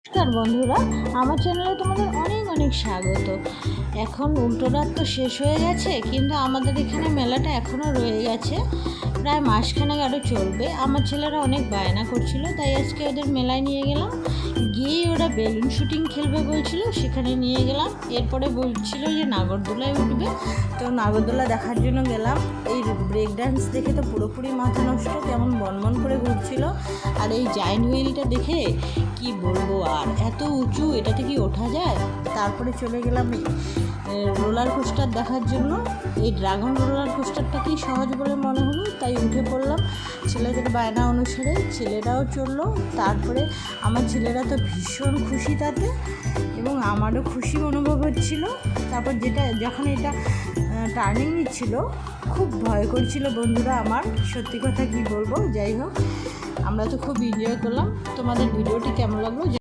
নমস্কার বন্ধুরা, আমার চ্যানেলে তোমাদের অনেক অনেক স্বাগত। এখন উল্টোরথ তো শেষ হয়ে গেছে, কিন্তু আমাদের এখানে মেলাটা এখনও রয়ে গেছে, প্রায় মাসখানেক আরও চলবে। আমার ছেলেরা অনেক বায়না করছিল, তাই আজকে ওদের মেলায় নিয়ে গেলাম। গিয়েই ওরা বেলুন শুটিং খেলবে বলছিল, সেখানে নিয়ে গেলাম। এরপরে বলছিল যে নাগরদোলায় উঠবে, তো নাগরদোলা দেখার জন্য গেলাম। এই ব্রেক ডান্স দেখে তো পুরোপুরি মাথা নষ্ট, কেমন বনবন করে ঘুরছিল। আর এই জায়েন্ট হুইলটা দেখে কি বলবো, আর এত উঁচু, এটাতে কি ওঠা যায়? তারপরে চলে গেলাম রোলার কোস্টার দেখার জন্য। এই ড্রাগন রোলার কোস্টারটাকেই সহজ বলে মনে হলো, তাই উঠে পড়লাম। ছেলেদের বায়না অনুসারে ছেলেরাও চললো। তারপরে আমার ছেলেরা তো ভীষণ খুশি তাতে, এবং আমারও খুশি অনুভব হচ্ছিল। তারপর যখন এটা টার্নিং নিচ্ছিল, খুব ভয় করছিল বন্ধুরা আমার, সত্যি কথা কি বলবো। যাই হোক, আমরা তো খুব এনজয় করলাম। তোমাদের ভিডিওটি কেমন লাগলো